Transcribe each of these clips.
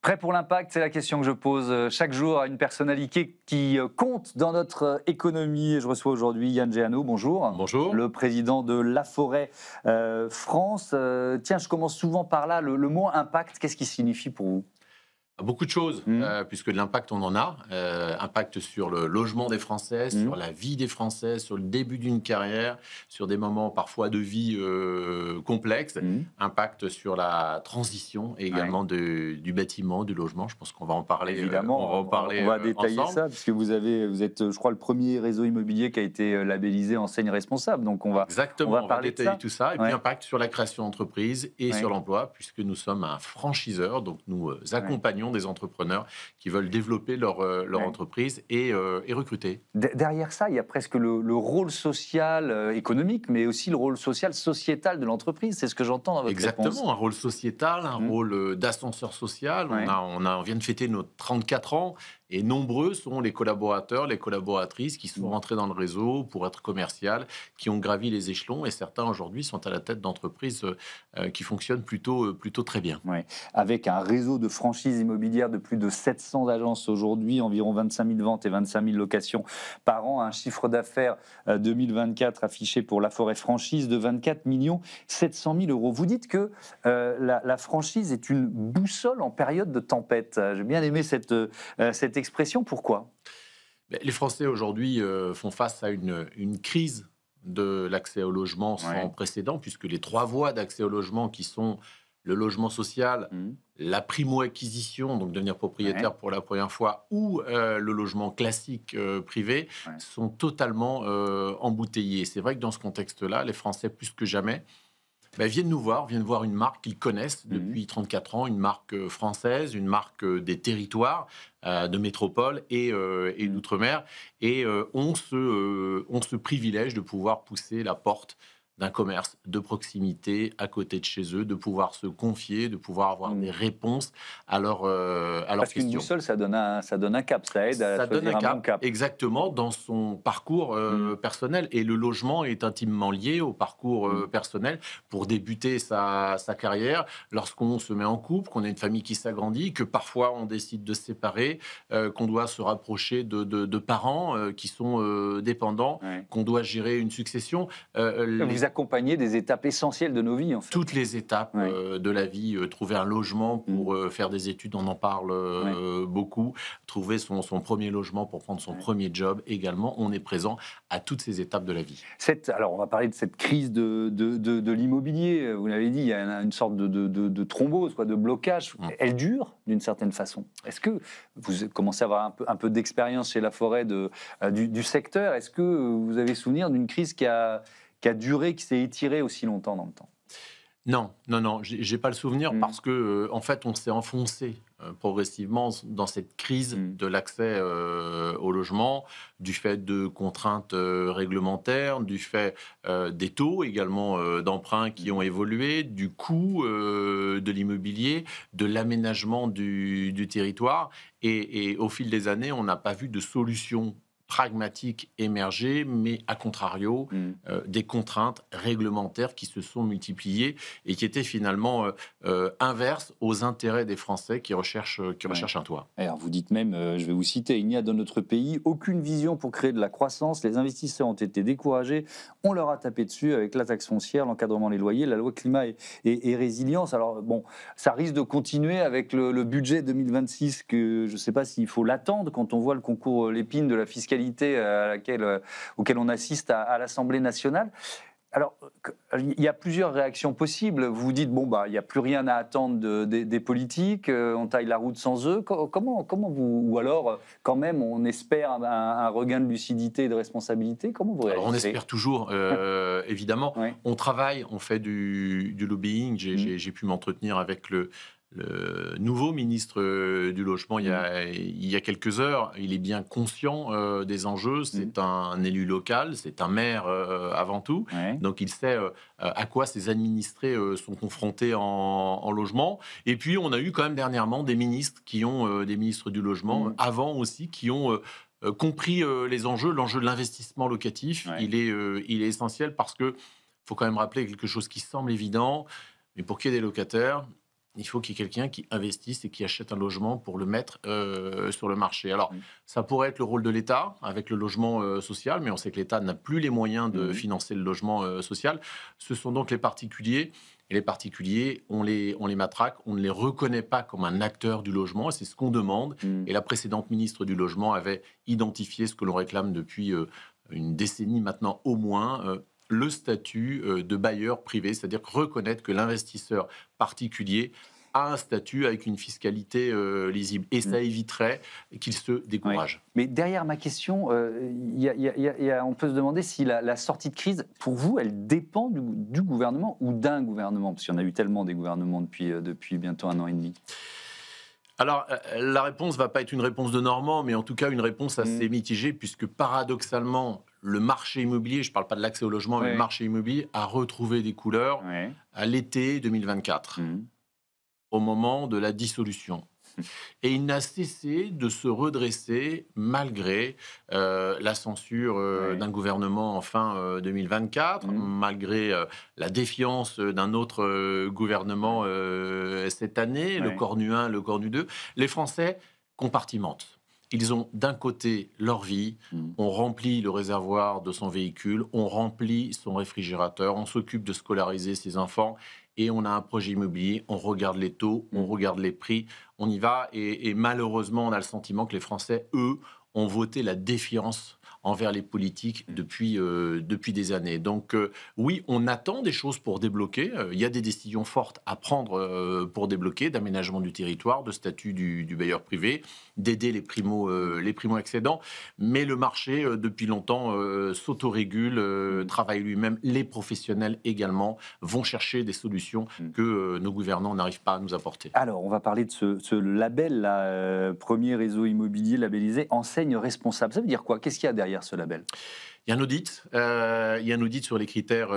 Prêt pour l'impact, c'est la question que je pose chaque jour à une personnalité qui compte dans notre économie. Et je reçois aujourd'hui Yann Géano, bonjour. Bonjour. Le président de Laforêt France. Tiens, je commence souvent par là. Le mot impact, qu'est-ce qui signifie pour vous? Beaucoup de choses, Hmm. puisque de l'impact, on en a. Impact sur le logement des Français, Hmm. sur la vie des Français, sur le début d'une carrière, sur des moments parfois de vie complexes. Hmm. Impact sur la transition et Ouais. également du bâtiment, du logement. Je pense qu'on va en parler, Évidemment, on va détailler ensemble. ça, puisque vous êtes, je crois, le premier réseau immobilier qui a été labellisé enseigne responsable. Donc on va Exactement, on va parler de détailler ça. tout ça. Et puis Ouais. impact sur la création d'entreprises et sur Ouais. l'emploi, puisque nous sommes un franchiseur, donc nous Ouais. accompagnons des entrepreneurs qui veulent développer leur Ouais. entreprise et recruter. Derrière ça, il y a presque le rôle social, économique, mais aussi le rôle social, sociétal de l'entreprise. C'est ce que j'entends dans votre réponse. Exactement, un rôle sociétal, un Mmh. rôle d'ascenseur social. Ouais. On vient de fêter nos 34 ans et nombreux sont les collaborateurs, les collaboratrices qui sont Mmh. rentrés dans le réseau pour être commercial, qui ont gravi les échelons et certains aujourd'hui sont à la tête d'entreprises qui fonctionnent plutôt très bien. Ouais. Avec un réseau de franchises immobilières de plus de 700 agences aujourd'hui, environ 25 000 ventes et 25 000 locations par an, un chiffre d'affaires 2024 affiché pour Laforêt Franchise de 24 700 000 euros. Vous dites que la franchise est une boussole en période de tempête. J'ai bien aimé cette expression. Pourquoi? Mais les Français aujourd'hui font face à une crise de l'accès au logement sans Ouais. précédent, puisque les trois voies d'accès au logement qui sont le logement social, Mmh. la primo-acquisition, donc devenir Ouais. propriétaire pour la première fois, ou le logement classique privé, Ouais. sont totalement embouteillés. C'est vrai que dans ce contexte-là, les Français, plus que jamais, viennent voir une marque qu'ils connaissent Mmh. depuis 34 ans, une marque française, une marque des territoires, de métropole et Mmh. d'outre-mer, et ont ce privilège de pouvoir pousser la porte d'un commerce de proximité à côté de chez eux, de pouvoir se confier, de pouvoir avoir Mmh. des réponses à leurs Parce qu'une questions. boussole, ça donne un cap, ça aide à Ça donne un choisir un bon cap, cap. exactement, dans son parcours Mmh. personnel. Et le logement est intimement lié au parcours Mmh. personnel. Pour débuter sa carrière, lorsqu'on se met en couple, qu'on a une famille qui s'agrandit, que parfois on décide de se séparer, qu'on doit se rapprocher de parents qui sont dépendants, Ouais. qu'on doit gérer une succession. Vous accompagnez des étapes essentielles de nos vies, en fait. Toutes les étapes Ouais. de la vie, trouver un logement Mmh. pour faire des études, on en parle Ouais. beaucoup, trouver son premier logement pour prendre son Ouais. premier job également, on est présent à toutes ces étapes de la vie. Alors, on va parler de cette crise de l'immobilier. Vous l'avez dit, il y a une sorte de thrombose, quoi, de blocage. Mm. Elle dure d'une certaine façon. Est-ce que vous commencez à avoir un peu d'expérience chez Laforêt du secteur? Est-ce que vous avez souvenir d'une crise qui a duré, qui s'est étirée aussi longtemps dans le temps? Non, non, non, j'ai pas le souvenir Mm. parce que en fait, on s'est enfoncé progressivement dans cette crise Mm. de l'accès au logement, du fait de contraintes réglementaires, du fait des taux également d'emprunt qui ont évolué, du coût de l'immobilier, de l'aménagement du territoire. Et au fil des années, on n'a pas vu de solution pragmatique émerger, mais à contrario, Mm. des contraintes réglementaires qui se sont multipliées et qui étaient finalement inverses aux intérêts des Français qui recherchent Ouais. un toit. Alors, vous dites même, je vais vous citer, il n'y a dans notre pays aucune vision pour créer de la croissance. Les investisseurs ont été découragés. On leur a tapé dessus avec la taxe foncière, l'encadrement des loyers, la loi climat et résilience. Alors, bon, ça risque de continuer avec le budget 2026, que je ne sais pas s'il faut l'attendre quand on voit le concours Lépine de la fiscalité auquel on assiste à l'Assemblée nationale. Alors, il y a plusieurs réactions possibles. Vous vous dites, bon, bah, il n'y a plus rien à attendre des politiques, on taille la route sans eux. Comment vous... Ou alors, quand même, on espère un regain de lucidité et de responsabilité. Comment vous Alors on réagissez? espère toujours, évidemment. Oui. On travaille, on fait du lobbying. Mmh. J'ai pu m'entretenir avec le nouveau ministre du Logement Mmh. il y a quelques heures. Il est bien conscient des enjeux. Mmh. C'est un élu local, c'est un maire avant tout. Ouais. Donc il sait à quoi ses administrés sont confrontés en logement. Et puis on a eu quand même dernièrement des ministres des ministres du logement, Mmh. avant aussi, qui ont compris les enjeux. L'enjeu de l'investissement locatif, Ouais. il est essentiel parce que faut quand même rappeler quelque chose qui semble évident, mais pour qu'il y ait des locataires, il faut qu'il y ait quelqu'un qui investisse et qui achète un logement pour le mettre sur le marché. Alors, ça pourrait être le rôle de l'État avec le logement social, mais on sait que l'État n'a plus les moyens de financer le logement social. Ce sont donc les particuliers. Et les particuliers, on les matraque, on ne les reconnaît pas comme un acteur du logement, et c'est ce qu'on demande. Et la précédente ministre du Logement avait identifié ce que l'on réclame depuis une décennie maintenant au moins, le statut de bailleur privé, c'est-à-dire reconnaître que l'investisseur particulier a un statut avec une fiscalité lisible. Et ça éviterait qu'il se décourage. Oui. Mais derrière ma question, on peut se demander si la sortie de crise, pour vous, elle dépend du gouvernement ou d'un gouvernement, parce qu'il y en a eu tellement des gouvernements depuis bientôt 1 an et demi. Alors, la réponse ne va pas être une réponse de Normand, mais en tout cas une réponse assez mitigée, puisque paradoxalement, le marché immobilier, je ne parle pas de l'accès au logement, mais le marché immobilier a retrouvé des couleurs à l'été 2024, au moment de la dissolution. Et il n'a cessé de se redresser malgré la censure d'un gouvernement en fin 2024, malgré la défiance d'un autre gouvernement cette année, le Cornu 1, le Cornu 2. Les Français compartimentent. Ils ont d'un côté leur vie, on remplit le réservoir de son véhicule, on remplit son réfrigérateur, on s'occupe de scolariser ses enfants et on a un projet immobilier, on regarde les taux, on regarde les prix, on y va et malheureusement on a le sentiment que les Français, eux, ont voté la défiance envers les politiques depuis des années. Donc oui, on attend des choses pour débloquer. Il y a des décisions fortes à prendre pour débloquer, d'aménagement du territoire, de statut du bailleur privé, d'aider les primo-accédants. Mais le marché, depuis longtemps, s'autorégule, travaille lui-même. Les professionnels également vont chercher des solutions que nos gouvernants n'arrivent pas à nous apporter. Alors, on va parler de ce label, premier réseau immobilier labellisé enseigne responsable. Ça veut dire quoi? Qu'est-ce qu'il y a derrière ce label? Il y a un audit sur les critères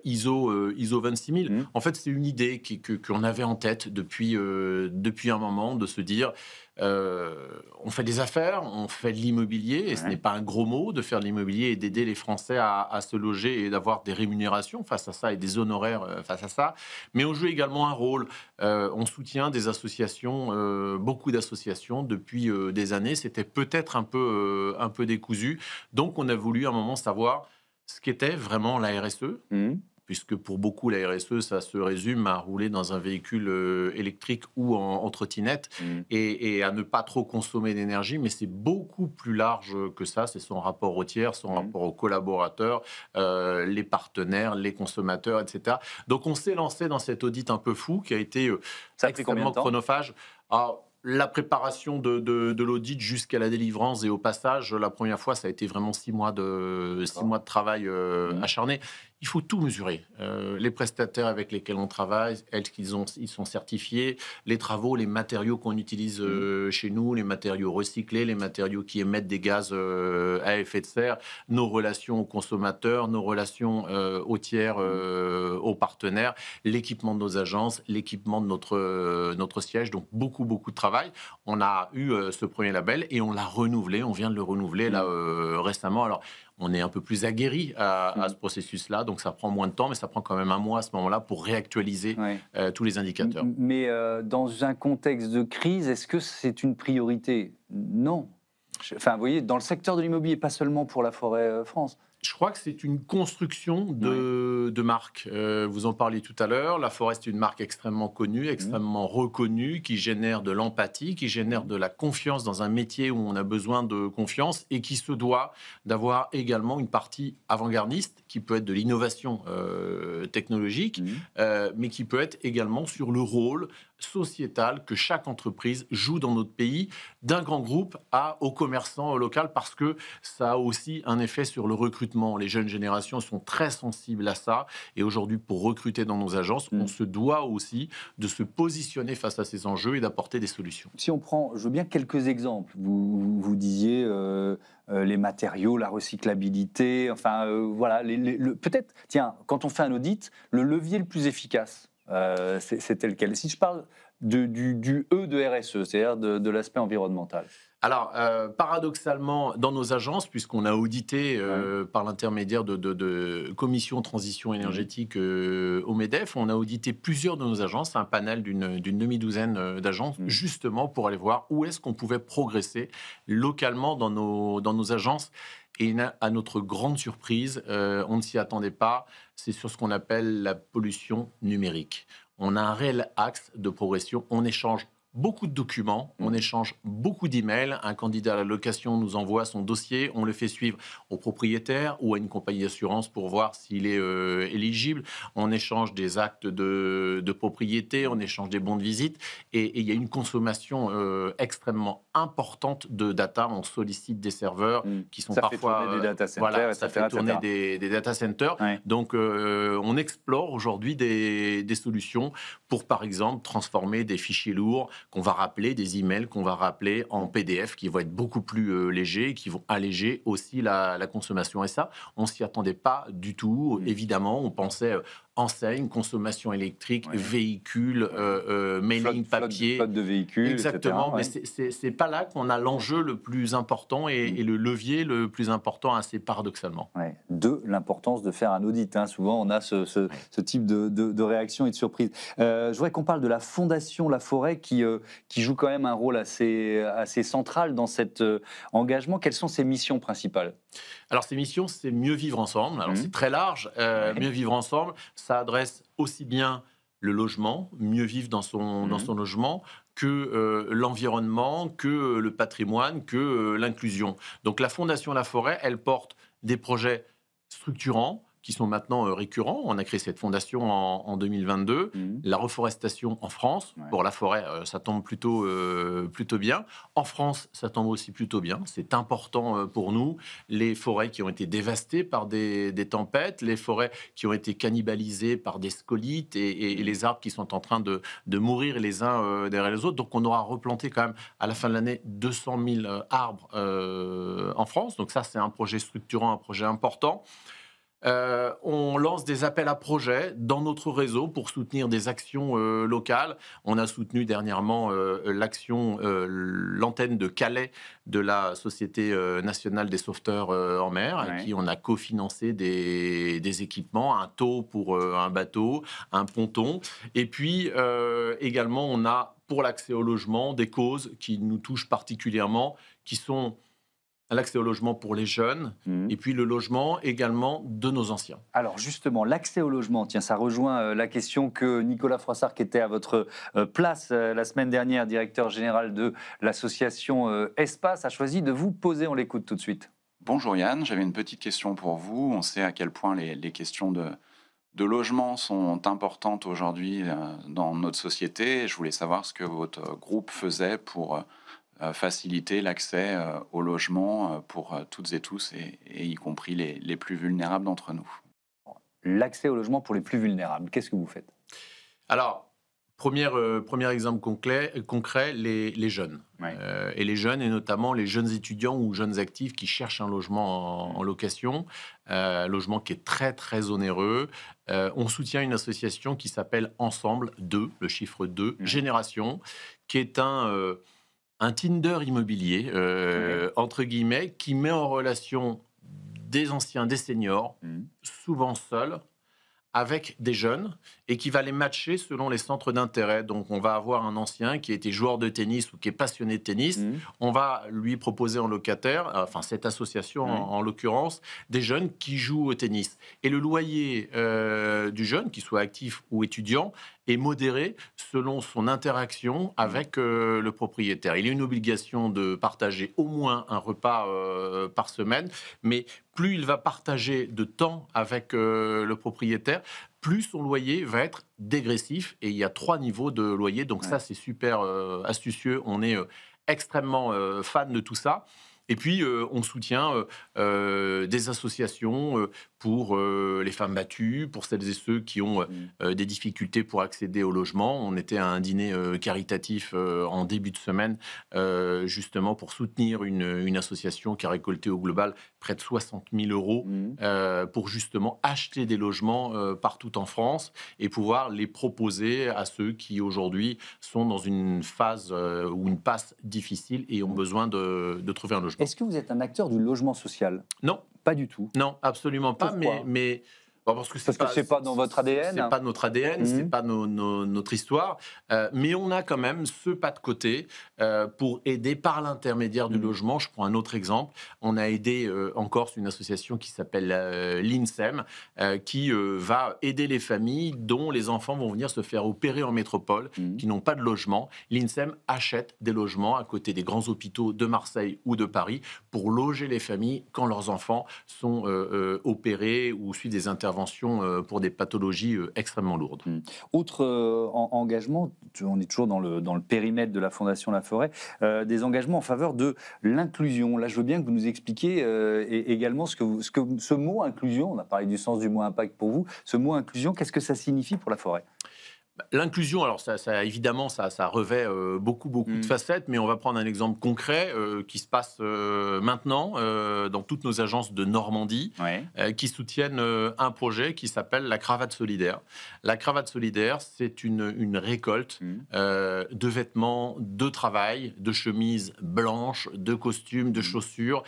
ISO 26000. En fait, c'est une idée qu'on avait en tête depuis un moment, de se dire on fait des affaires, on fait de l'immobilier, et ce n'est pas un gros mot de faire de l'immobilier et d'aider les Français à se loger et d'avoir des rémunérations face à ça et des honoraires face à ça. Mais on joue également un rôle. On soutient des associations, beaucoup d'associations depuis des années. C'était peut-être un peu décousu. Donc, on a voulu à un moment savoir ce qu'était vraiment la RSE. Puisque pour beaucoup, la RSE, ça se résume à rouler dans un véhicule électrique ou en trottinette et à ne pas trop consommer d'énergie, mais c'est beaucoup plus large que ça. C'est son rapport au tiers, son rapport aux collaborateurs, les partenaires, les consommateurs, etc. Donc, on s'est lancé dans cet audit un peu fou qui a été extrêmement chronophage. La préparation de l'audit jusqu'à la délivrance et au passage, la première fois, ça a été vraiment 6 mois de travail acharné. Il faut tout mesurer. Les prestataires avec lesquels on travaille, ils sont certifiés, les travaux, les matériaux qu'on utilise chez nous, les matériaux recyclés, les matériaux qui émettent des gaz à effet de serre, nos relations aux consommateurs, nos relations aux tiers, aux partenaires, l'équipement de nos agences, l'équipement de notre siège. Donc beaucoup de travail. On a eu ce premier label et on l'a renouvelé. On vient de le renouveler là récemment. Alors, on est un peu plus aguerri à ce processus-là, donc ça prend moins de temps, mais ça prend quand même un mois à ce moment-là pour réactualiser tous les indicateurs. Mais dans un contexte de crise, est-ce que c'est une priorité? Non. Enfin, vous voyez, dans le secteur de l'immobilier, pas seulement pour la Forêt France. Je crois que c'est une construction de marque. Vous en parliez tout à l'heure. La Forêt, c'est une marque extrêmement connue, extrêmement reconnue, qui génère de l'empathie, qui génère de la confiance dans un métier où on a besoin de confiance et qui se doit d'avoir également une partie avant-gardiste qui peut être de l'innovation technologique, mais qui peut être également sur le rôle sociétal que chaque entreprise joue dans notre pays, d'un grand groupe au commerçant local, parce que ça a aussi un effet sur le recrutement. Les jeunes générations sont très sensibles à ça, et aujourd'hui, pour recruter dans nos agences, on se doit aussi de se positionner face à ces enjeux et d'apporter des solutions. Si on prend, je veux bien quelques exemples. Vous disiez les matériaux, la recyclabilité, enfin voilà, peut-être, tiens, quand on fait un audit, le levier le plus efficace C'était lequel? Si je parle du E de RSE, c'est-à-dire de l'aspect environnemental. Alors, paradoxalement, dans nos agences, puisqu'on a audité par l'intermédiaire de commission transition énergétique au MEDEF, on a audité plusieurs de nos agences, un panel d'une demi-douzaine d'agences, justement pour aller voir où est-ce qu'on pouvait progresser localement dans nos agences. Et à notre grande surprise, on ne s'y attendait pas, c'est sur ce qu'on appelle la pollution numérique. On a un réel axe de progression, on échange beaucoup de documents, on échange beaucoup d'emails. Un candidat à la location nous envoie son dossier, on le fait suivre au propriétaire ou à une compagnie d'assurance pour voir s'il est éligible. On échange des actes de propriété, on échange des bons de visite et il y a une consommation extrêmement importante de data. On sollicite des serveurs qui sont ça parfois... fait tourner des data centers, voilà, ça fait tourner des data centers. Ouais. Donc, on explore aujourd'hui des solutions pour, par exemple, transformer des fichiers lourds qu'on va rappeler, des emails qu'on va rappeler en PDF qui vont être beaucoup plus légers et qui vont alléger aussi la consommation. Et ça, on ne s'y attendait pas du tout. Évidemment, on pensait enseigne, consommation électrique, véhicules, mailing papier. Flotte de véhicules, exactement, etc. Mais c'est pas là qu'on a l'enjeu le plus important et le levier le plus important, assez paradoxalement. Ouais. De l'importance de faire un audit. Souvent, on a ce type de réaction et de surprise. Je voudrais qu'on parle de la Fondation La Forêt qui joue quand même un rôle assez central dans cet engagement. Quelles sont ses missions principales? Alors, ces missions, c'est mieux vivre ensemble. Alors, c'est très large. Mieux vivre ensemble, ça adresse aussi bien le logement, mieux vivre dans son logement, que l'environnement, que le patrimoine, que l'inclusion. Donc, la Fondation La Forêt, elle porte des projets structurants qui sont maintenant récurrents. On a créé cette fondation en 2022. La reforestation en France, pour la forêt, ça tombe plutôt bien. En France, ça tombe aussi plutôt bien. C'est important pour nous. Les forêts qui ont été dévastées par des tempêtes, les forêts qui ont été cannibalisées par des scolytes et les arbres qui sont en train de mourir les uns derrière les autres. Donc, on aura replanté quand même, à la fin de l'année, 200 000 arbres en France. Donc ça, c'est un projet structurant, un projet important. On lance des appels à projets dans notre réseau pour soutenir des actions locales. On a soutenu dernièrement l'antenne de Calais de la Société nationale des sauveteurs en mer, avec qui on a cofinancé des équipements, un taux pour un bateau, un ponton. Et puis également, on a pour l'accès au logement des causes qui nous touchent particulièrement, qui sont l'accès au logement pour les jeunes, et puis le logement également de nos anciens. Alors justement, l'accès au logement, tiens, ça rejoint la question que Nicolas Froissart, qui était à votre place la semaine dernière, directeur général de l'association Espace, a choisi de vous poser. On l'écoute tout de suite. Bonjour Yann, j'avais une petite question pour vous. On sait à quel point les questions de logement sont importantes aujourd'hui dans notre société. Je voulais savoir ce que votre groupe faisait pour faciliter l'accès au logement pour toutes et tous, et y compris les plus vulnérables d'entre nous. L'accès au logement pour les plus vulnérables, qu'est-ce que vous faites? Alors, premier exemple concret, les jeunes. Et les jeunes, et notamment les jeunes étudiants ou jeunes actifs qui cherchent un logement en location, un logement qui est très, très onéreux. On soutient une association qui s'appelle Ensemble 2, le chiffre 2, Génération, qui est un Tinder immobilier, entre guillemets, qui met en relation des anciens, des seniors, souvent seuls, avec des jeunes, et qui va les matcher selon les centres d'intérêt. Donc, on va avoir un ancien qui a été joueur de tennis ou qui est passionné de tennis. On va lui proposer en locataire, enfin cette association en l'occurrence, des jeunes qui jouent au tennis. Et le loyer du jeune, qu'il soit actif ou étudiant, est modéré selon son interaction avec le propriétaire. Il y a une obligation de partager au moins un repas par semaine, mais plus il va partager de temps avec le propriétaire, plus son loyer va être dégressif. Et il y a 3 niveaux de loyer, donc ça c'est super astucieux. On est extrêmement fan de tout ça. Et puis, on soutient des associations pour les femmes battues, pour celles et ceux qui ont des difficultés pour accéder au logement. On était à un dîner caritatif en début de semaine, justement pour soutenir une association qui a récolté au global près de 60 000 euros pour justement acheter des logements partout en France et pouvoir les proposer à ceux qui aujourd'hui sont dans une phase ou une passe difficile et ont besoin de trouver un logement. Est-ce que vous êtes un acteur du logement social? Non. Pas du tout. Non, absolument pas. Pourquoi? Mais bon, parce que c'est pas dans votre ADN. C'est pas notre ADN, c'est pas notre histoire. Mais on a quand même ce pas de côté pour aider par l'intermédiaire du logement. Je prends un autre exemple. On a aidé en Corse une association qui s'appelle l'INSEM, qui va aider les familles dont les enfants vont venir se faire opérer en métropole, qui n'ont pas de logement. L'INSEM achète des logements à côté des grands hôpitaux de Marseille ou de Paris pour loger les familles quand leurs enfants sont opérés ou suivent des interventions pour des pathologies extrêmement lourdes. Autre engagement, on est toujours dans le périmètre de la Fondation La Forêt, des engagements en faveur de l'inclusion. Là, je veux bien que vous nous expliquiez également ce que ce mot inclusion, on a parlé du sens du mot impact pour vous, ce mot inclusion, qu'est-ce que ça signifie pour la forêt ? L'inclusion, alors évidemment, ça revêt beaucoup de facettes, mais on va prendre un exemple concret qui se passe maintenant dans toutes nos agences de Normandie, qui soutiennent un projet qui s'appelle la Cravate Solidaire. La Cravate Solidaire, c'est une récolte de vêtements, de travail, de chemises blanches, de costumes, de chaussures,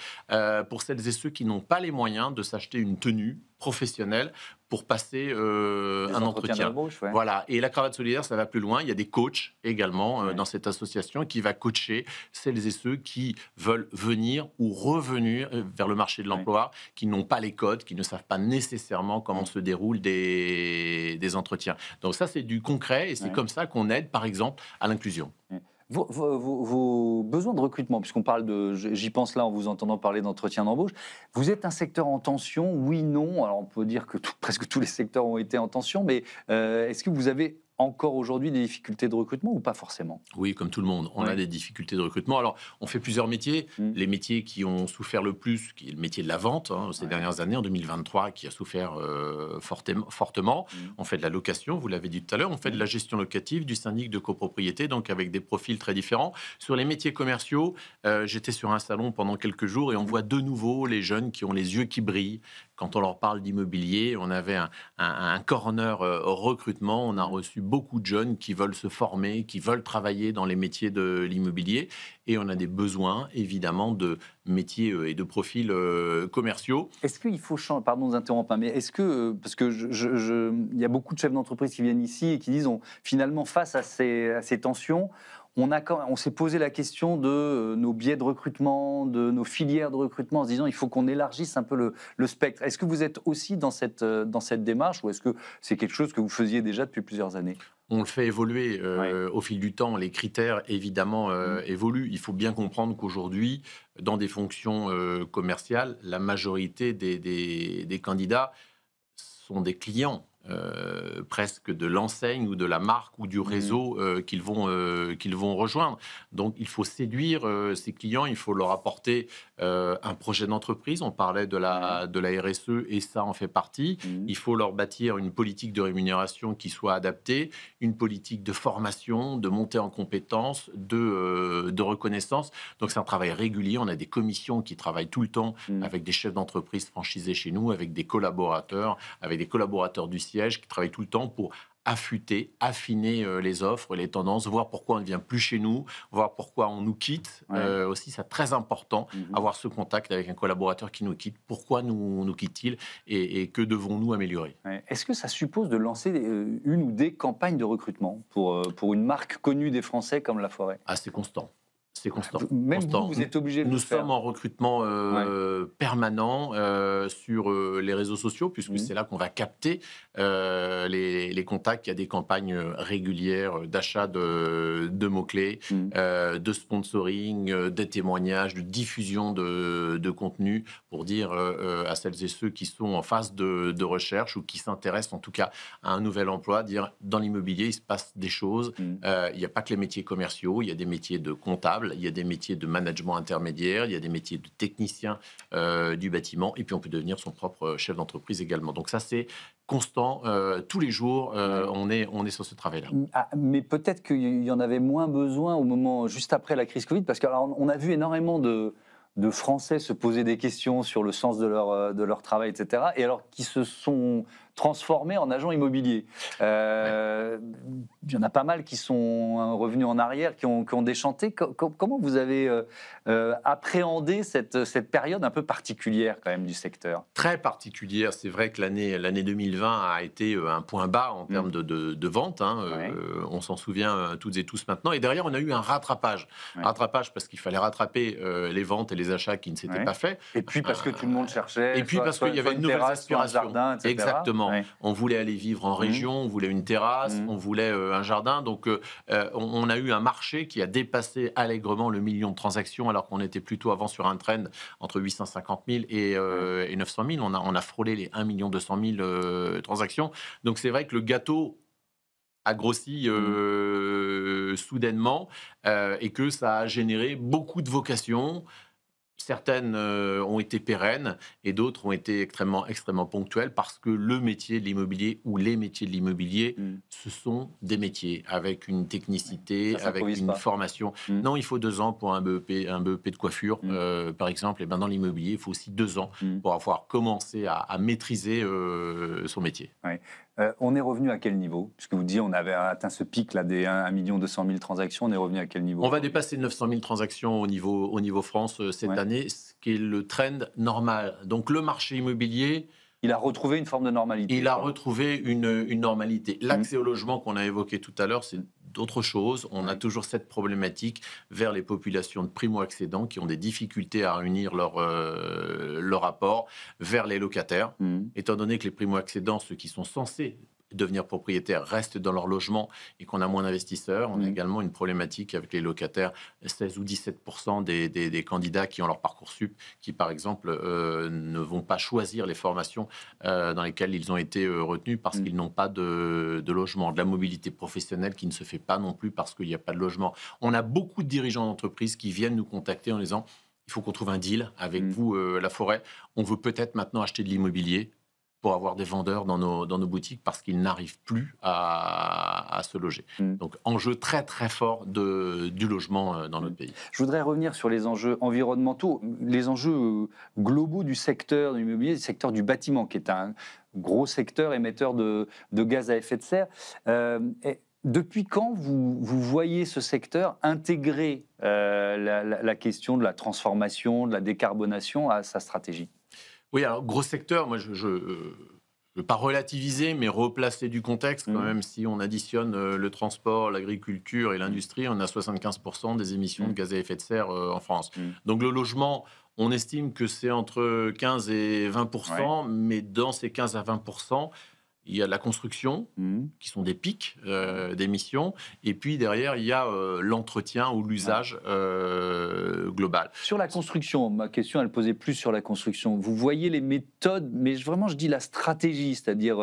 pour celles et ceux qui n'ont pas les moyens de s'acheter une tenue professionnelle pour passer un entretien. Voilà. Et la Cravate Solidaire, ça va plus loin. Il y a des coachs également dans cette association qui va coacher celles et ceux qui veulent venir ou revenir vers le marché de l'emploi, qui n'ont pas les codes, qui ne savent pas nécessairement comment se déroulent des entretiens. Donc ça, c'est du concret et c'est comme ça qu'on aide, par exemple, à l'inclusion. Vos besoins de recrutement, puisqu'on parle j'y pense là en vous entendant parler d'entretien d'embauche, vous êtes un secteur en tension, oui, non, alors on peut dire que presque tous les secteurs ont été en tension, mais est-ce que vous avez encore aujourd'hui des difficultés de recrutement ou pas forcément ? Oui, comme tout le monde, on a des difficultés de recrutement. Alors, on fait plusieurs métiers. Les métiers qui ont souffert le plus, qui est le métier de la vente, ces dernières années, en 2023, qui a souffert fortement. On fait de la location, vous l'avez dit tout à l'heure. On fait de la gestion locative, du syndic de copropriété, donc avec des profils très différents. Sur les métiers commerciaux, j'étais sur un salon pendant quelques jours et on voit de nouveau les jeunes qui ont les yeux qui brillent. Quand on leur parle d'immobilier, on avait un corner recrutement. On a reçu beaucoup de jeunes qui veulent se former, qui veulent travailler dans les métiers de l'immobilier. Et on a des besoins, évidemment, de métiers et de profils commerciaux. Est-ce qu'il faut changer, pardon de vous interrompre, mais est-ce que, parce que il y a beaucoup de chefs d'entreprise qui viennent ici et qui disent, finalement, face à ces tensions, on s'est posé la question de nos biais de recrutement, de nos filières de recrutement, en se disant il faut qu'on élargisse un peu le spectre. Est-ce que vous êtes aussi dans cette démarche ou est-ce que c'est quelque chose que vous faisiez déjà depuis plusieurs années ? On le fait évoluer au fil du temps. Les critères, évidemment, évoluent. Il faut bien comprendre qu'aujourd'hui, dans des fonctions commerciales, la majorité des candidats sont des clients. Presque de l'enseigne ou de la marque ou du réseau qu'ils vont rejoindre. Donc, il faut séduire ces clients, il faut leur apporter un projet d'entreprise. On parlait de la RSE et ça en fait partie. Il faut leur bâtir une politique de rémunération qui soit adaptée, une politique de formation, de montée en compétences, de reconnaissance. Donc, c'est un travail régulier. On a des commissions qui travaillent tout le temps avec des chefs d'entreprise franchisés chez nous, avec des collaborateurs du siège qui travaillent tout le temps pour affiner les offres, les tendances, voir pourquoi on ne vient plus chez nous, voir pourquoi on nous quitte. Aussi, c'est très important, avoir ce contact avec un collaborateur qui nous quitte. Pourquoi nous quitte-t-il et que devons-nous améliorer ? Est-ce que ça suppose de lancer une ou des campagnes de recrutement pour une marque connue des Français comme La Forêt ? C'est constant. C'est constant. Même vous êtes obligé de le faire. Nous sommes en recrutement permanent sur les réseaux sociaux, puisque c'est là qu'on va capter les contacts. Il y a des campagnes régulières d'achat de mots-clés, de sponsoring, des témoignages, de diffusion de contenu pour dire à celles et ceux qui sont en phase de recherche ou qui s'intéressent en tout cas à un nouvel emploi, dire dans l'immobilier, il se passe des choses. Il n'y a pas que les métiers commerciaux, il y a des métiers de comptable, il y a des métiers de management intermédiaire, il y a des métiers de technicien du bâtiment, et puis on peut devenir son propre chef d'entreprise également. Donc ça, c'est constant, tous les jours, on est sur ce travail-là. Ah, mais peut-être qu'il y en avait moins besoin au moment, juste après la crise Covid, parce qu'on a vu énormément de Français se poser des questions sur le sens de leur travail, etc., et alors qui se sont transformés en agents immobiliers. Il y en a pas mal qui sont revenus en arrière, qui ont déchanté. Comment vous avez appréhendé cette période un peu particulière quand même du secteur ? Très particulière. C'est vrai que l'année 2020 a été un point bas en termes de vente. On s'en souvient toutes et tous maintenant. Et derrière, on a eu un rattrapage. Rattrapage parce qu'il fallait rattraper les ventes et les achats qui ne s'étaient pas faits. Et puis parce que tout le monde cherchait. Et puis parce qu'il y avait une nouvelle aspiration. Jardin, etc. Exactement. On voulait aller vivre en région, on voulait une terrasse, on voulait un jardin. Donc, on a eu un marché qui a dépassé allègrement le million de transactions, alors qu'on était plutôt avant sur un trend entre 850 000 et 900 000. On a frôlé les 1 200 000 transactions. Donc, c'est vrai que le gâteau a grossi soudainement et que ça a généré beaucoup de vocations. Certaines ont été pérennes et d'autres ont été extrêmement ponctuelles parce que le métier de l'immobilier ou les métiers de l'immobilier, ce sont des métiers avec une technicité, avec une formation. Non, il faut 2 ans pour un BEP de coiffure, par exemple. Et ben dans l'immobilier, il faut aussi 2 ans pour avoir commencé à maîtriser son métier. Ouais. On est revenu à quel niveau ? Puisque vous disiez on avait atteint ce pic là, des 1 200 000 transactions, on est revenu à quel niveau ? On va dépasser 900 000 transactions au niveau France cette année, ce qui est le trend normal. Donc le marché immobilier... Il a retrouvé une forme de normalité. Il a retrouvé une normalité. L'accès au logement qu'on a évoqué tout à l'heure, c'est d'autres choses. On a toujours cette problématique vers les populations de primo-accédants qui ont des difficultés à réunir leur apport vers les locataires. Étant donné que les primo-accédants, ceux qui sont censés devenir propriétaires, restent dans leur logement et qu'on a moins d'investisseurs. On a également une problématique avec les locataires, 16 ou 17% des candidats qui ont leur Parcoursup, qui par exemple ne vont pas choisir les formations dans lesquelles ils ont été retenus parce qu'ils n'ont pas de logement. De la mobilité professionnelle qui ne se fait pas non plus parce qu'il n'y a pas de logement. On a beaucoup de dirigeants d'entreprises qui viennent nous contacter en disant « il faut qu'on trouve un deal avec vous, la forêt. On veut peut-être maintenant acheter de l'immobilier » pour avoir des vendeurs dans nos boutiques parce qu'ils n'arrivent plus à se loger. Donc, enjeu très, très fort du logement dans notre pays. Je voudrais revenir sur les enjeux environnementaux, les enjeux globaux du secteur de l'immobilier, du secteur du bâtiment, qui est un gros secteur émetteur de gaz à effet de serre. Depuis quand vous voyez ce secteur intégrer la question de la transformation, de la décarbonation à sa stratégie ? Oui, alors, gros secteur, moi, je ne veux pas relativiser, mais replacer du contexte, quand même, si on additionne le transport, l'agriculture et l'industrie, on a 75% des émissions de gaz à effet de serre en France. Donc, le logement, on estime que c'est entre 15 et 20%, mais dans ces 15 à 20%, il y a la construction, qui sont des pics d'émissions, et puis derrière, il y a l'entretien ou l'usage global. Sur la construction, ma question, elle posait plus sur la construction. Vous voyez les méthodes, mais vraiment, je dis la stratégie, c'est-à-dire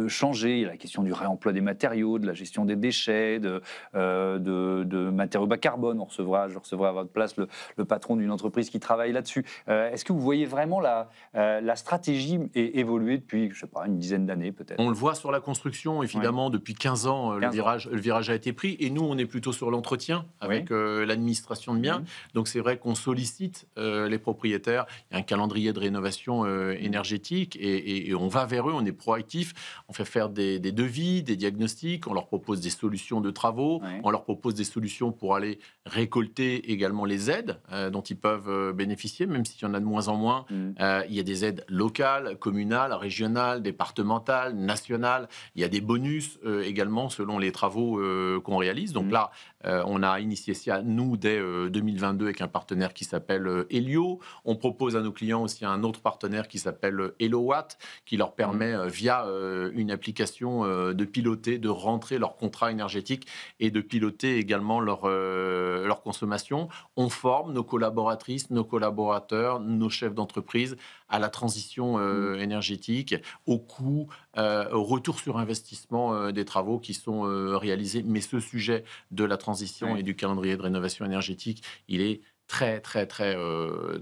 changer. Il y a la question du réemploi des matériaux, de la gestion des déchets, de matériaux bas carbone. Je recevrai à votre place le patron d'une entreprise qui travaille là-dessus. Est-ce que vous voyez vraiment la stratégie évoluer depuis, je ne sais pas, une dizaine d'années peut-être ? On le voit sur la construction, évidemment, depuis 15 ans, le virage a été pris. Et nous, on est plutôt sur l'entretien avec l'administration de biens. Donc, c'est vrai qu'on sollicite les propriétaires. Il y a un calendrier de rénovation énergétique et on va vers eux, on est proactif. On fait faire des devis, des diagnostics. On leur propose des solutions de travaux. On leur propose des solutions pour aller récolter également les aides dont ils peuvent bénéficier, même s'il y en a de moins en moins. Il y a des aides locales, communales, régionales, départementales, nationale. Il y a des bonus également selon les travaux qu'on réalise. Donc là, on a initié ça, nous, dès 2022 avec un partenaire qui s'appelle Helio. On propose à nos clients aussi un autre partenaire qui s'appelle HelloWatt, qui leur permet, via une application, de piloter, de rentrer leur contrat énergétique et de piloter également leur consommation. On forme nos collaboratrices, nos collaborateurs, nos chefs d'entreprise à la transition énergétique, au coût retour sur investissement des travaux qui sont réalisés. Mais ce sujet de la transition et du calendrier de rénovation énergétique, il est très, très, très,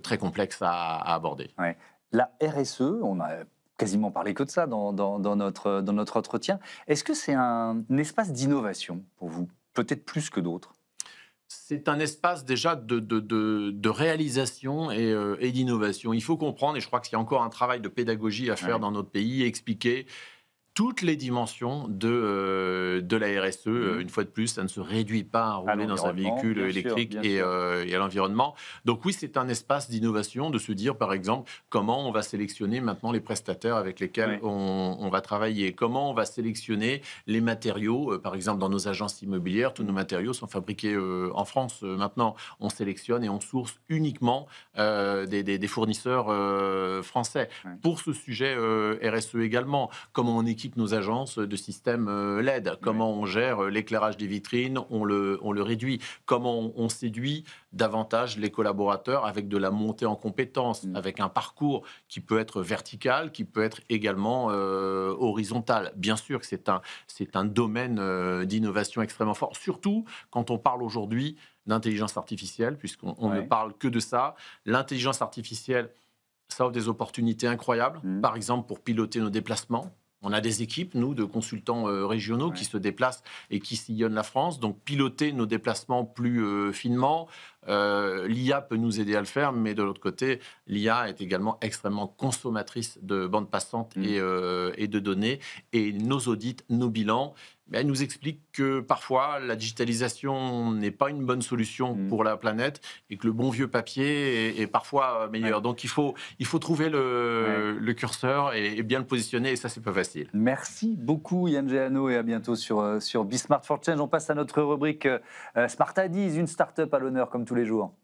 très complexe à aborder. Ouais. La RSE, on a quasiment parlé que de ça dans notre entretien. Est-ce que c'est un espace d'innovation pour vous, peut-être plus que d'autres? C'est un espace déjà de réalisation et d'innovation. Il faut comprendre, et je crois qu'il y a encore un travail de pédagogie à faire dans notre pays, expliquer toutes les dimensions de la RSE. Une fois de plus, ça ne se réduit pas à rouler dans un véhicule électrique et à l'environnement. Donc oui, c'est un espace d'innovation de se dire, par exemple, comment on va sélectionner maintenant les prestataires avec lesquels on va travailler, comment on va sélectionner les matériaux. Par exemple, dans nos agences immobilières, tous nos matériaux sont fabriqués en France. Maintenant, on sélectionne et on source uniquement des fournisseurs français. Pour ce sujet RSE également, comment on équipe nos agences de systèmes LED, comment on gère l'éclairage des vitrines, on le réduit, comment on séduit davantage les collaborateurs avec de la montée en compétences, avec un parcours qui peut être vertical, qui peut être également horizontal. Bien sûr que c'est un domaine d'innovation extrêmement fort, surtout quand on parle aujourd'hui d'intelligence artificielle, puisqu'on ne parle que de ça. L'intelligence artificielle, ça offre des opportunités incroyables, par exemple pour piloter nos déplacements. On a des équipes, nous, de consultants régionaux qui se déplacent et qui sillonnent la France. Donc, piloter nos déplacements plus finement, l'IA peut nous aider à le faire, mais de l'autre côté, l'IA est également extrêmement consommatrice de bandes passantes et de données. Et nos audits, nos bilans, nous expliquent que parfois, la digitalisation n'est pas une bonne solution pour la planète et que le bon vieux papier est parfois meilleur. Donc, il faut trouver le curseur et bien le positionner, et ça, c'est pas facile. Merci beaucoup Yann Géano et à bientôt sur Be Smart for Change. On passe à notre rubrique Smart Ideas, une start-up à l'honneur comme tous les jours.